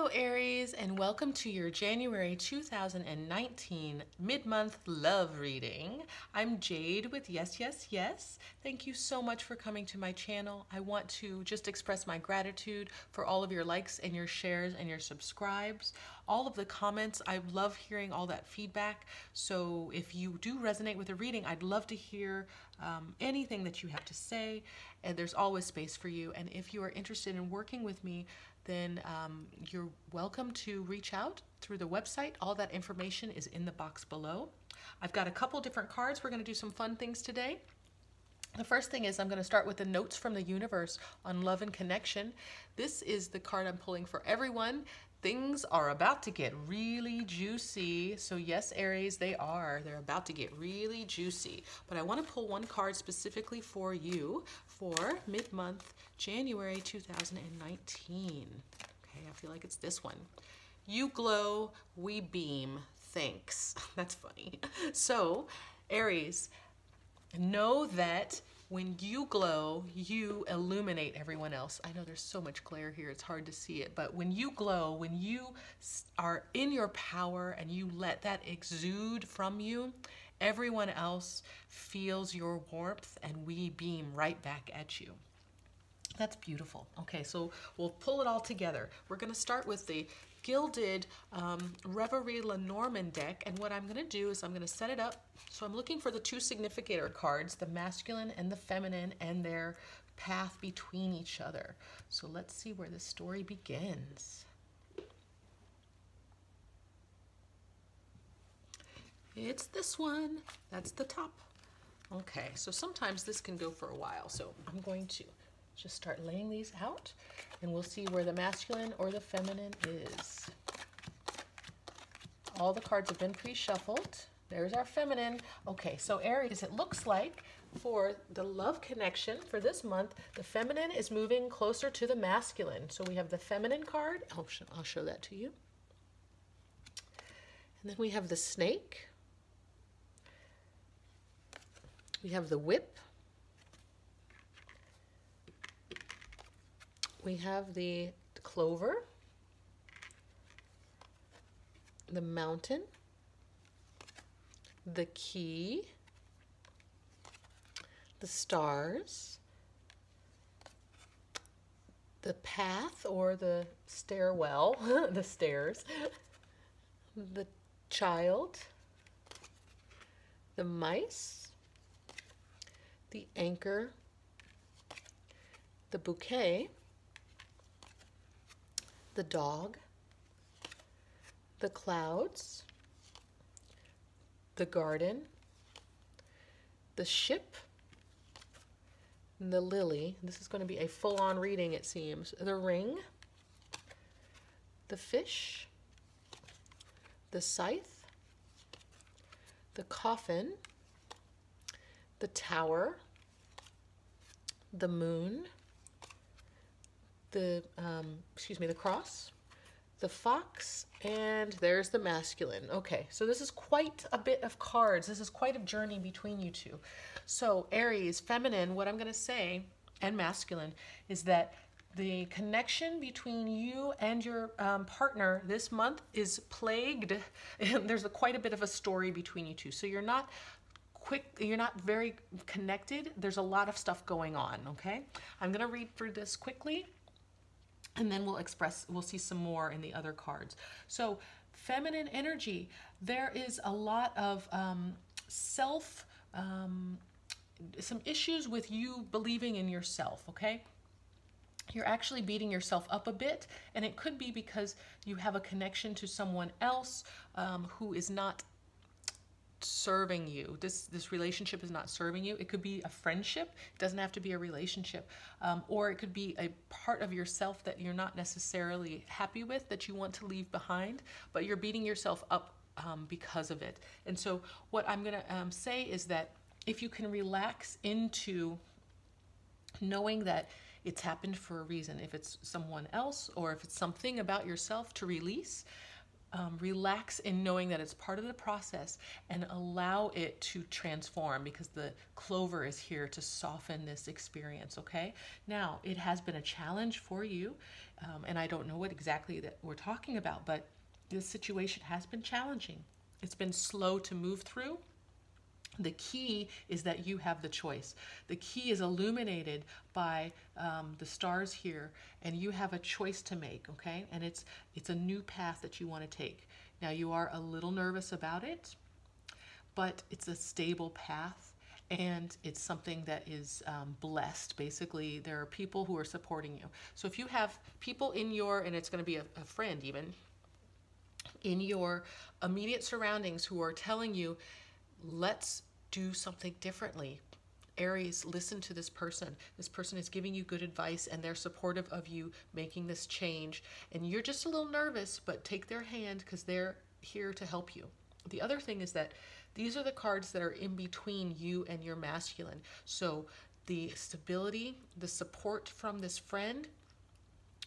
Hello Aries, and welcome to your January 2019 mid-month love reading. I'm Jade with Yes, Yes, Yes. Thank you so much for coming to my channel. I want to just express my gratitude for all of your likes and your shares and your subscribes. All of the comments, I love hearing all that feedback. So if you do resonate with the reading, I'd love to hear anything that you have to say, and there's always space for you. And if you are interested in working with me, then you're welcome to reach out through the website. All that information is in the box below. I've got a couple different cards. We're going to do some fun things today. The first thing is I'm going to start with the notes from the universe on love and connection. This is the card I'm pulling for everyone. Things are about to get really juicy. So yes, Aries, they are. They're about to get really juicy. But I want to pull one card specifically for you for mid-month January 2019. Okay, I feel like it's this one. You glow, we beam. Thanks. That's funny. So, Aries, know that when you glow, you illuminate everyone else. I know there's so much glare here, it's hard to see it, but when you glow, when you are in your power and you let that exude from you, everyone else feels your warmth and we beam right back at you. That's beautiful. Okay, so we'll pull it all together. We're going to start with the Gilded Reverie Lenormand deck, and what I'm going to do is I'm going to set it up. So I'm looking for the two significator cards, the masculine and the feminine, and their path between each other. So let's see where the story begins. It's this one. That's the top. Okay, so sometimes this can go for a while, so I'm going to just start laying these out, and we'll see where the masculine or the feminine is. All the cards have been pre-shuffled. There's our feminine. Okay, so Aries, it looks like for the love connection for this month, the feminine is moving closer to the masculine. So we have the feminine card. I'll show that to you. And then we have the snake. We have the whip. We have the clover, the mountain, the key, the stars, the path or the stairwell, the stairs, the child, the mice, the anchor, the bouquet, the dog, the clouds, the garden, the ship, the lily. This is going to be a full-on reading, it seems. The ring, the fish, the scythe, the coffin, the tower, the moon, the cross, the fox, and there's the masculine. Okay, so this is quite a bit of cards. This is quite a journey between you two. So Aries, feminine, what I'm going to say, and masculine, is that the connection between you and your partner this month is plagued. There's quite a bit of a story between you two. So you're not very connected. There's a lot of stuff going on, okay? I'm going to read through this quickly, and then we'll see some more in the other cards. So feminine energy, there is a lot of some issues with you believing in yourself, okay? You're actually beating yourself up a bit, and it could be because you have a connection to someone else who is not serving you. This relationship is not serving you. It could be a friendship. It doesn't have to be a relationship. Or it could be a part of yourself that you're not necessarily happy with, that you want to leave behind, but you're beating yourself up because of it. And so what I'm going to say is that if you can relax into knowing that it's happened for a reason, if it's someone else or if it's something about yourself to release, relax in knowing that it's part of the process and allow it to transform, because the clover is here to soften this experience. Okay, now it has been a challenge for you, and I don't know what exactly that we're talking about, but this situation has been challenging. It's been slow to move through. The key is that you have the choice. The key is illuminated by the stars here, and you have a choice to make, okay? And it's a new path that you want to take. Now, you are a little nervous about it, but it's a stable path, and it's something that is blessed. Basically, there are people who are supporting you. So if you have people in your, and it's going to be a friend even, in your immediate surroundings who are telling you, let's do something differently. Aries, listen to this person. This person is giving you good advice, and they're supportive of you making this change. And you're just a little nervous, but take their hand because they're here to help you. The other thing is that these are the cards that are in between you and your masculine. So the stability, the support from this friend,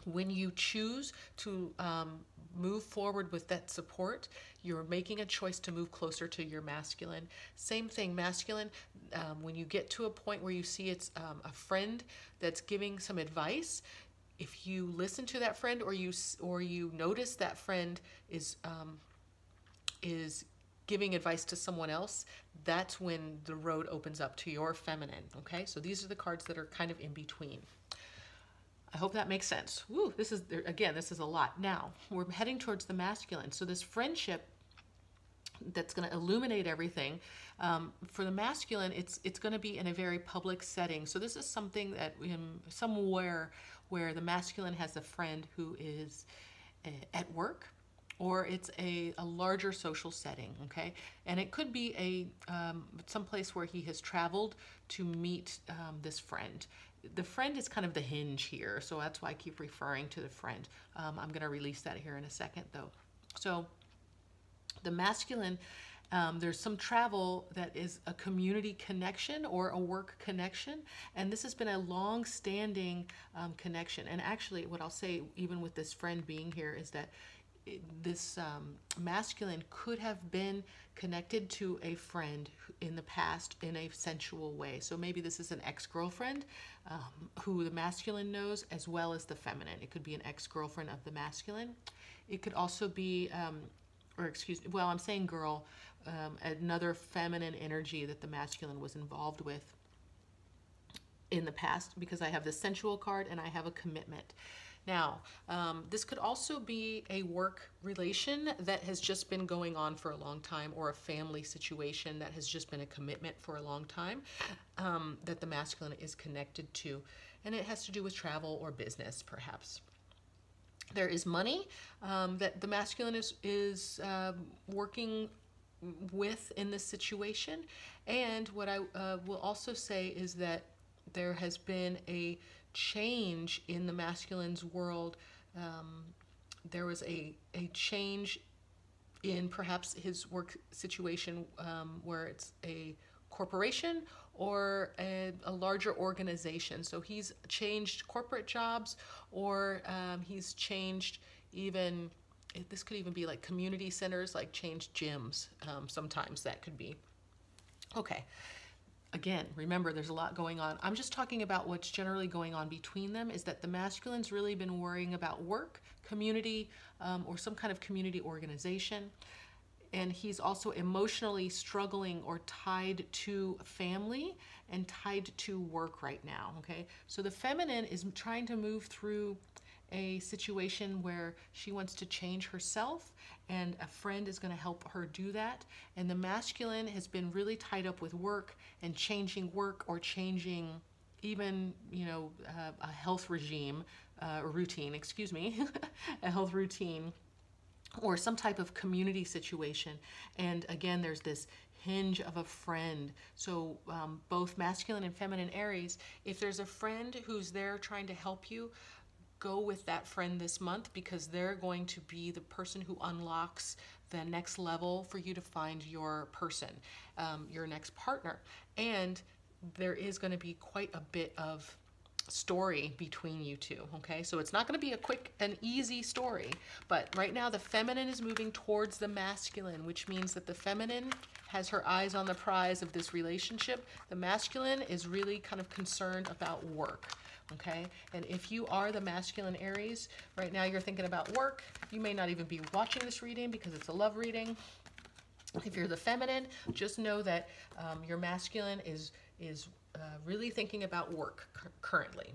when you choose to move forward with that support, you're making a choice to move closer to your masculine. Same thing, masculine, when you get to a point where you see it's a friend that's giving some advice, if you listen to that friend, or you notice that friend is giving advice to someone else, that's when the road opens up to your feminine. Okay, so these are the cards that are kind of in between. I hope that makes sense. Woo, this is a lot. Now, we're heading towards the masculine. So this friendship that's going to illuminate everything, for the masculine, it's going to be in a very public setting. So this is something that somewhere where the masculine has a friend who is at work, or it's a larger social setting, okay? And it could be someplace where he has traveled to meet this friend. The friend is kind of the hinge here, so that's why I keep referring to the friend. I'm going to release that here in a second, though. So the masculine, there's some travel that is a community connection or a work connection, and this has been a long-standing connection. And actually, what I'll say, even with this friend being here, is that this masculine could have been connected to a friend in the past in a sensual way. So maybe this is an ex-girlfriend who the masculine knows, as well as the feminine. It could be an ex-girlfriend of the masculine. It could also be, I'm saying girl, another feminine energy that the masculine was involved with in the past, because I have the sensual card and I have a commitment. Now, this could also be a work relation that has just been going on for a long time, or a family situation that has just been a commitment for a long time, that the masculine is connected to. And it has to do with travel or business, perhaps. There is money that the masculine is working with in this situation. And what I will also say is that there has been a change in the masculine's world. There was a change in perhaps his work situation, where it's a corporation or a larger organization. So he's changed corporate jobs, or he's changed even, this could even be like community centers, like changed gyms. Sometimes that could be. Okay. Again, remember, there's a lot going on. I'm just talking about what's generally going on between them, is that the masculine's really been worrying about work, community, or some kind of community organization. And he's also emotionally struggling or tied to family and tied to work right now, okay? So the feminine is trying to move through a situation where she wants to change herself, and a friend is going to help her do that. And the masculine has been really tied up with work and changing work, or changing even, a health regime, routine, excuse me, a health routine, or some type of community situation. And again, there's this hinge of a friend. So both masculine and feminine Aries, if there's a friend who's there trying to help you, go with that friend this month, because they're going to be the person who unlocks the next level for you to find your person, your next partner. And there is going to be quite a bit of story between you two, okay? So it's not going to be a quick and easy story, but right now the feminine is moving towards the masculine, which means that the feminine has her eyes on the prize of this relationship. The masculine is really kind of concerned about work, okay? And if you are the masculine Aries, right now you're thinking about work. You may not even be watching this reading because it's a love reading. If you're the feminine, just know that your masculine is really thinking about work currently.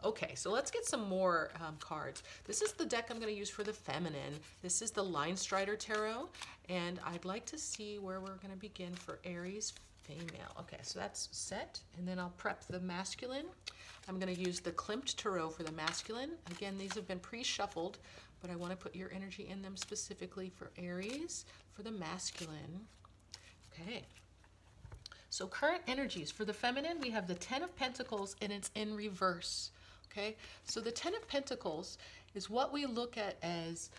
Okay, so let's get some more cards. This is the deck I'm going to use for the feminine. This is the Line Strider Tarot, and I'd like to see where we're going to begin for Aries female. Okay, so that's set, and then I'll prep the masculine. I'm going to use the Klimt Tarot for the masculine. Again, these have been pre-shuffled, but I want to put your energy in them specifically for Aries for the masculine. Okay. So current energies for the feminine, we have the Ten of Pentacles and it's in reverse. Okay, so the Ten of Pentacles is what we look at as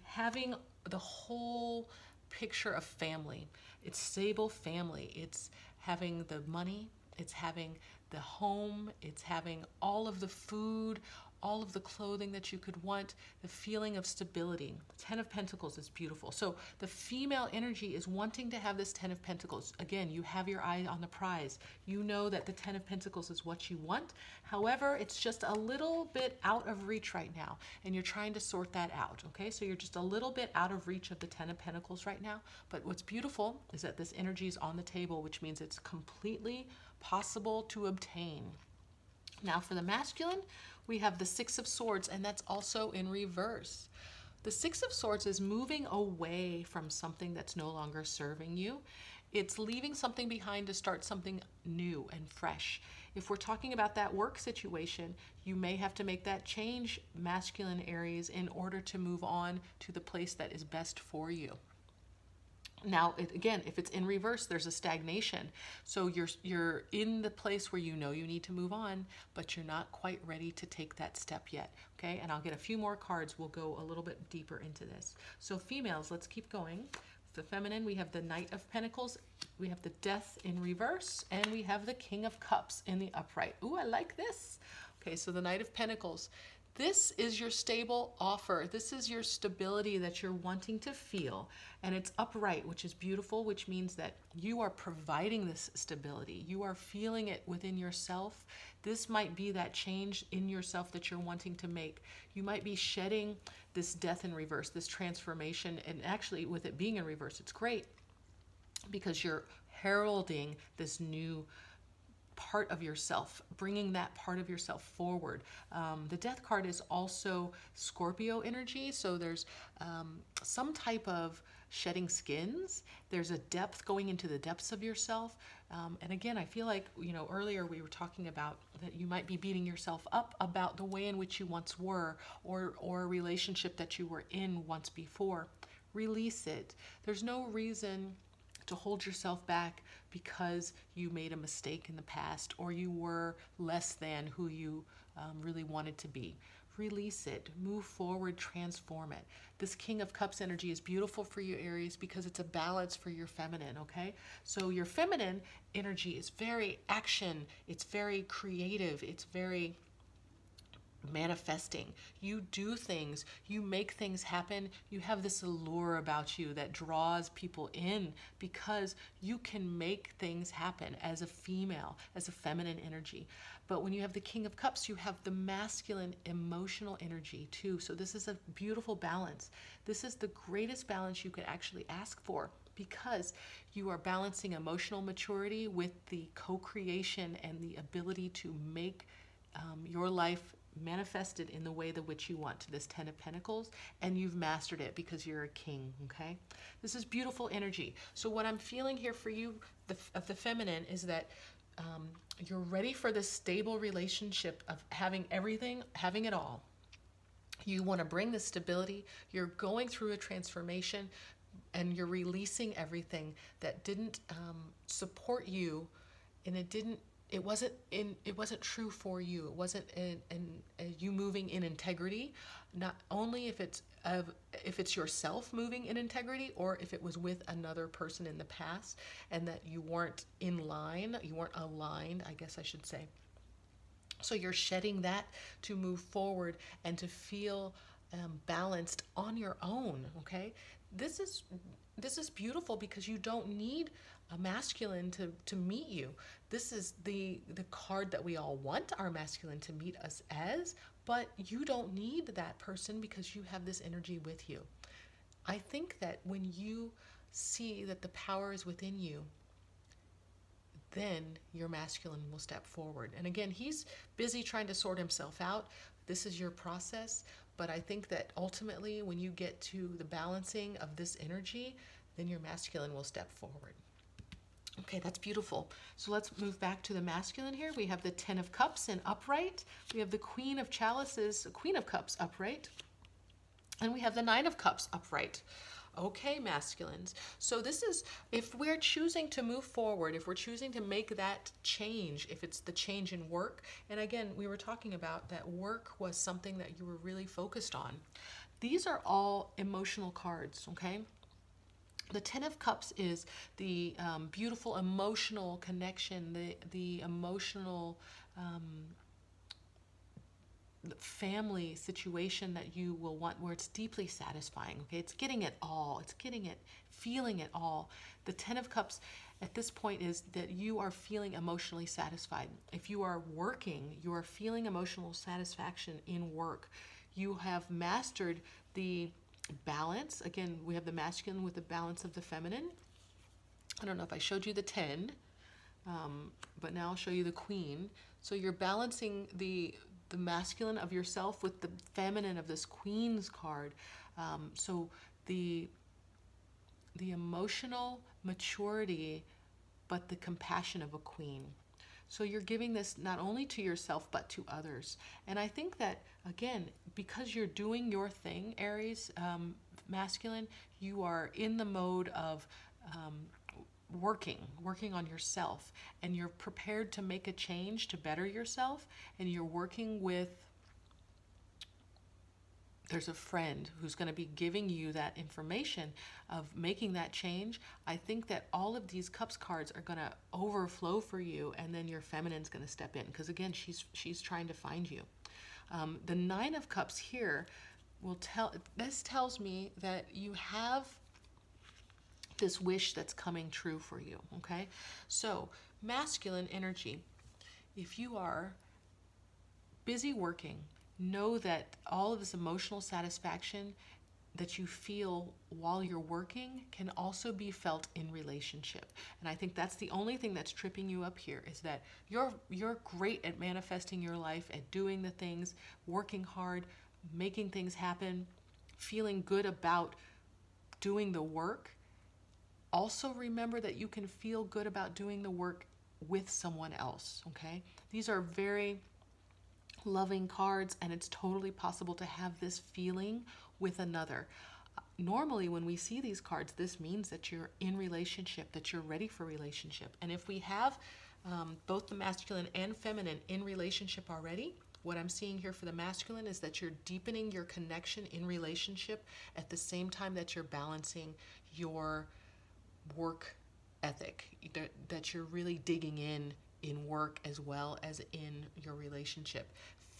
having the whole picture of family. It's stable family. It's having the money. It's having the home. It's having all of the food, all of the clothing that you could want, the feeling of stability. Ten of Pentacles is beautiful. So the female energy is wanting to have this Ten of Pentacles. Again, you have your eye on the prize. You know that the Ten of Pentacles is what you want. However, it's just a little bit out of reach right now, and you're trying to sort that out, okay? So you're just a little bit out of reach of the Ten of Pentacles right now, but what's beautiful is that this energy is on the table, which means it's completely possible to obtain. Now for the masculine, we have the Six of Swords, and that's also in reverse. The Six of Swords is moving away from something that's no longer serving you. It's leaving something behind to start something new and fresh. If we're talking about that work situation, you may have to make that change, masculine Aries, in order to move on to the place that is best for you. Now, again, if it's in reverse, there's a stagnation. So you're in the place where you know you need to move on, but you're not quite ready to take that step yet, okay? And I'll get a few more cards. We'll go a little bit deeper into this. So females, let's keep going. The feminine, we have the Knight of Pentacles, we have the Death in reverse, and we have the King of Cups in the upright. Ooh, I like this. Okay, so the Knight of Pentacles. This is your stable offer. This is your stability that you're wanting to feel. And it's upright, which is beautiful, which means that you are providing this stability. You are feeling it within yourself. This might be that change in yourself that you're wanting to make. You might be shedding this death in reverse, this transformation. And actually, with it being in reverse, it's great because you're heralding this new part of yourself, bringing that part of yourself forward. The Death card is also Scorpio energy, so there's some type of shedding skins. There's a depth going into the depths of yourself. And again, I feel like, you know, earlier we were talking about that you might be beating yourself up about the way in which you once were, or a relationship that you were in once before. Release it. There's no reason to hold yourself back because you made a mistake in the past or you were less than who you really wanted to be. Release it, move forward, transform it. This King of Cups energy is beautiful for you, Aries, because it's a balance for your feminine, okay? So your feminine energy is very action, it's very creative, it's very manifesting. You do things, you make things happen. You have this allure about you that draws people in because you can make things happen as a female, as a feminine energy. But when you have the King of Cups, you have the masculine emotional energy too. So this is a beautiful balance. This is the greatest balance you could actually ask for, because you are balancing emotional maturity with the co-creation and the ability to make your life manifested in the way that which you want, to this Ten of Pentacles, and you've mastered it because you're a king, okay? This is beautiful energy. So what I'm feeling here for you, of the feminine, is that you're ready for this stable relationship of having everything, having it all. You want to bring this stability. You're going through a transformation, and you're releasing everything that didn't support you, and it wasn't true for you. It wasn't you moving in integrity. Not only if it's yourself moving in integrity, or if it was with another person in the past, and that you weren't in line, you weren't aligned, I guess I should say. So you're shedding that to move forward and to feel balanced on your own. Okay, this is this is beautiful because you don't need a masculine to meet you. This is the card that we all want our masculine to meet us as, but you don't need that person because you have this energy with you. I think that when you see that the power is within you, then your masculine will step forward. And again, he's busy trying to sort himself out. This is your process. But I think that ultimately, when you get to the balancing of this energy, then your masculine will step forward. Okay, that's beautiful. So let's move back to the masculine here. We have the Ten of Cups in upright. We have the Queen of Chalices, Queen of Cups upright. And we have the Nine of Cups upright. Okay, masculines. So this is, if we're choosing to move forward, if we're choosing to make that change, if it's the change in work, and again, we were talking about that work was something that you were really focused on. These are all emotional cards, okay? The Ten of Cups is the beautiful emotional connection, the emotional family situation that you will want, where it's deeply satisfying. Okay, it's getting it all, it's getting it, feeling it all. The Ten of Cups at this point is that you are feeling emotionally satisfied. If you are working, you are feeling emotional satisfaction in work. You have mastered the balance. Again, we have the masculine with the balance of the feminine. I don't know if I showed you the 10, but now I'll show you the Queen. So you're balancing the masculine of yourself with the feminine of this Queen's card. So the emotional maturity, but the compassion of a queen. So you're giving this not only to yourself, but to others. And I think that, again, because you're doing your thing, Aries, masculine, you are in the mode of working on yourself, and you're prepared to make a change to better yourself, and you're working with, there's a friend who's going to be giving you that information of making that change. I think that all of these Cups cards are going to overflow for you, and then your feminine's going to step in, because again, she's trying to find you. The Nine of Cups here this tells me that you have this wish that's coming true for you, okay? So, masculine energy, if you are busy working, know that all of this emotional satisfaction that you feel while you're working can also be felt in relationship. And I think that's the only thing that's tripping you up here, is that you're great at manifesting your life, at doing the things, working hard, making things happen, feeling good about doing the work. Also remember that you can feel good about doing the work with someone else, okay? These are very loving cards, and it's totally possible to have this feeling with another. Normally, when we see these cards, this means that you're in relationship, that you're ready for relationship. And if we have both the masculine and feminine in relationship already, what I'm seeing here for the masculine is that you're deepening your connection in relationship at the same time that you're balancing your work ethic, that you're really digging in work as well as in your relationship.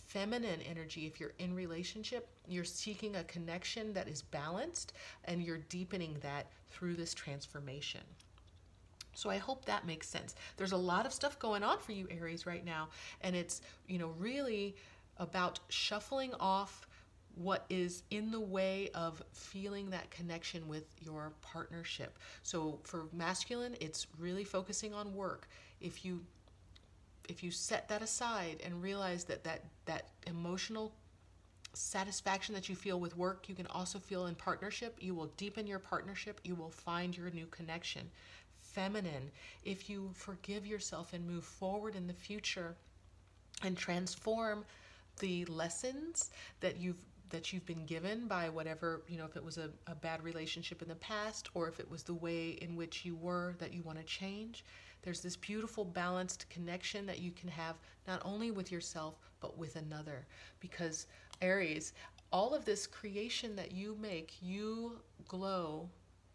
Feminine energy, if you're in relationship, you're seeking a connection that is balanced, and you're deepening that through this transformation. So I hope that makes sense. There's a lot of stuff going on for you, Aries, right now, and it's, really about shuffling off what is in the way of feeling that connection with your partnership. So for masculine, it's really focusing on work. If you set that aside and realize that emotional satisfaction that you feel with work, you can also feel in partnership. You will deepen your partnership. You will find your new connection. Feminine, if you forgive yourself and move forward in the future and transform the lessons that you've been given by whatever, if it was a bad relationship in the past, or if it was the way in which you were that you want to change, there's this beautiful balanced connection that you can have not only with yourself, but with another. Because Aries, all of this creation that you make, you glow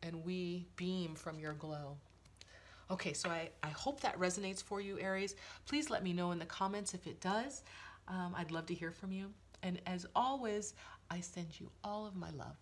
and we beam from your glow. Okay, so I hope that resonates for you, Aries. Please let me know in the comments if it does. I'd love to hear from you. And as always, I send you all of my love.